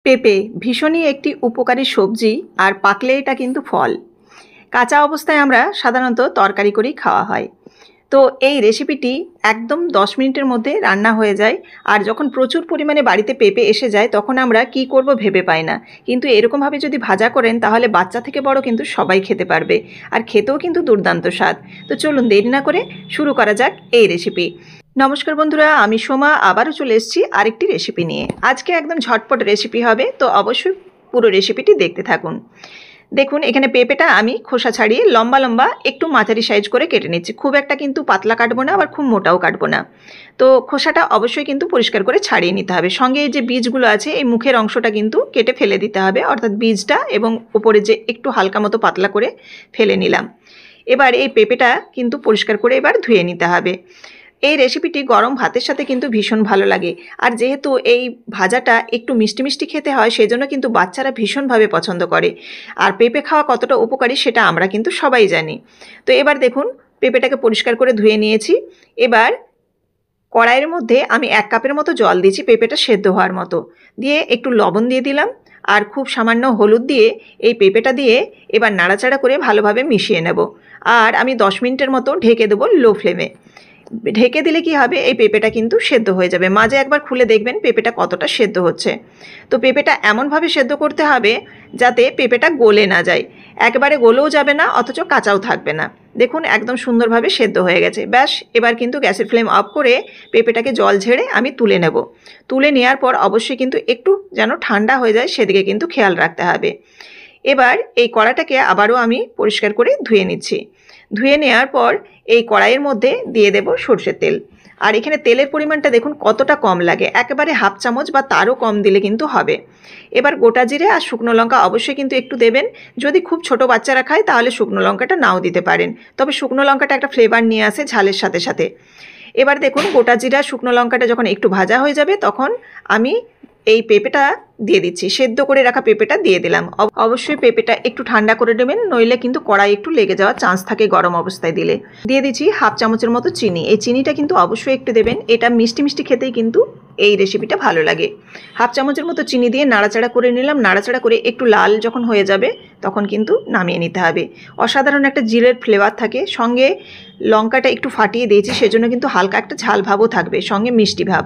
পেঁপে ভীষণই একটি উপকারী সবজি আর পাকলে এটা কিন্তু ফল। কাঁচা অবস্থায় আমরা সাধারণত তরকারি করেই খাওয়া হয়। তো এই রেসিপিটি একদম 10 মিনিটের মধ্যে রান্না হয়ে যায়। আর যখন প্রচুর পরিমাণে বাড়িতে পেঁপে এসে যায় তখন আমরা কি করব ভেবে পাই না, কিন্তু এরকমভাবে যদি ভাজা করেন তাহলে বাচ্চা থেকে বড় কিন্তু সবাই খেতে পারবে, আর খেতেও কিন্তু দুর্দান্ত স্বাদ। তো চলুন দেরি না করে শুরু করা যাক এই রেসিপি। নমস্কার বন্ধুরা, আমি সোমা আবারও চলে এসেছি আরেকটি রেসিপি নিয়ে। আজকে একদম ঝটপট রেসিপি হবে, তো অবশ্যই পুরো রেসিপিটি দেখতে থাকুন। দেখুন, এখানে পেঁপেটা আমি খোসা ছাড়িয়ে লম্বা লম্বা একটু মাঝারি সাইজ করে কেটে নিচ্ছি। খুব একটা কিন্তু পাতলা কাটবো না, আবার খুব মোটাও কাটবো না। তো খোসাটা অবশ্যই কিন্তু পরিষ্কার করে ছাড়িয়ে নিতে হবে। সঙ্গে এই যে বীজগুলো আছে, এই মুখের অংশটা কিন্তু কেটে ফেলে দিতে হবে, অর্থাৎ বীজটা এবং উপরে যে একটু হালকা মতো পাতলা করে ফেলে নিলাম। এবার এই পেঁপেটা কিন্তু পরিষ্কার করে এবার ধুয়ে নিতে হবে। এই রেসিপিটি গরম ভাতের সাথে কিন্তু ভীষণ ভালো লাগে। আর যেহেতু এই ভাজাটা একটু মিষ্টি মিষ্টি খেতে হয়, সেজন্য কিন্তু বাচ্চারা ভীষণভাবে পছন্দ করে। আর পেঁপে খাওয়া কতটা উপকারী সেটা আমরা কিন্তু সবাই জানি। তো এবার দেখুন, পেঁপেটাকে পরিষ্কার করে ধুয়ে নিয়েছি। এবার কড়াইয়ের মধ্যে আমি 1 কাপের মতো জল দিয়েছি পেঁপেটা সেদ্ধ হওয়ার মতো, দিয়ে একটু লবণ দিয়ে দিলাম আর খুব সামান্য হলুদ দিয়ে এই পেঁপেটা দিয়ে এবার নাড়াচাড়া করে ভালোভাবে মিশিয়ে নেব। আর আমি 10 মিনিটের মতো ঢেকে দেবো লো ফ্লেমে। ঢেকে দিলে কি হবে, এই পেঁপেটা কিন্তু সেদ্ধ হয়ে যাবে। মাঝে একবার খুলে দেখবেন পেঁপেটা কতটা সেদ্ধ হচ্ছে। তো পেঁপেটা এমনভাবে সেদ্ধ করতে হবে যাতে পেঁপেটা গলে না যায়, একবারে গলেও যাবে না অথচ কাঁচাও থাকবে না। দেখুন, একদম সুন্দরভাবে সেদ্ধ হয়ে গেছে। ব্যাস, এবার কিন্তু গ্যাসের ফ্লেম অফ করে পেঁপেটাকে জল ঝেড়ে আমি তুলে নেব। তুলে নেওয়ার পর অবশ্যই কিন্তু একটু যেন ঠান্ডা হয়ে যায় সেদিকে কিন্তু খেয়াল রাখতে হবে। এবার এই কড়াটাকে আবারও আমি পরিষ্কার করে ধুয়ে নিচ্ছি। ধুয়ে নেওয়ার পর এই কড়াইয়ের মধ্যে দিয়ে দেব সরষের তেল। আর এখানে তেলের পরিমাণটা দেখুন কতটা কম লাগে, একেবারে হাফ চামচ বা তারও কম দিলে কিন্তু হবে। এবার গোটা জিরে আর শুকনো লঙ্কা অবশ্যই কিন্তু একটু দেবেন। যদি খুব ছোট বাচ্চারা খায় তাহলে শুকনো লঙ্কাটা নাও দিতে পারেন, তবে শুকনো লঙ্কাটা একটা ফ্লেভার নিয়ে আসে ঝালের সাথে সাথে। এবার দেখুন, গোটা জিরা শুকনো লঙ্কাটা যখন একটু ভাজা হয়ে যাবে তখন আমি এই পেঁপেটা দিয়ে দিচ্ছি। সেদ্ধ করে রাখা পেঁপেটা দিয়ে দিলাম। অবশ্যই পেঁপেটা একটু ঠান্ডা করে দেবেন, নইলে কিন্তু কড়াই একটু লেগে যাওয়ার চান্স থাকে গরম অবস্থায় দিলে। দিয়ে দিচ্ছি হাফ চামচের মতো চিনি। এই চিনিটা কিন্তু অবশ্যই একটু দেবেন, এটা মিষ্টি মিষ্টি খেতেই কিন্তু এই রেসিপিটা ভালো লাগে। হাফ চামচের মতো চিনি দিয়ে নাড়াচাড়া করে নিলাম। নাড়াচাড়া করে একটু লাল যখন হয়ে যাবে তখন কিন্তু নামিয়ে নিতে হবে। অসাধারণ একটা জিরের ফ্লেভার থাকে, সঙ্গে লঙ্কাটা একটু ফাটিয়ে দিয়েছি সেজন্য কিন্তু হালকা একটা ঝাল ভাবও থাকবে, সঙ্গে মিষ্টি ভাব।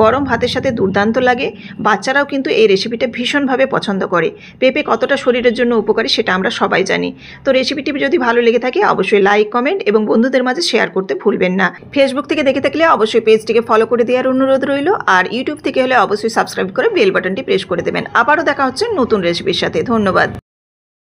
গরম ভাতের সাথে দুর্দান্ত লাগে। বাচ্চারাও কিন্তু এই রেসিপিটা ভীষণভাবে পছন্দ করে। পেঁপে কতটা শরীরের জন্য উপকারী সেটা আমরা সবাই জানি। তো রেসিপিটি যদি ভালো লেগে থাকে অবশ্যই লাইক, কমেন্ট এবং বন্ধুদের মাঝে শেয়ার করতে ভুলবেন না। ফেসবুক থেকে দেখে থাকলে অবশ্যই পেজটিকে ফলো করে দেওয়ার অনুরোধ রইল, আর ইউটিউব থেকে হলে অবশ্যই সাবস্ক্রাইব করে বেল বাটনটি প্রেস করে দেবেন। আবারও দেখা হচ্ছে নতুন রেসিপির সাথে। ধন্যবাদ।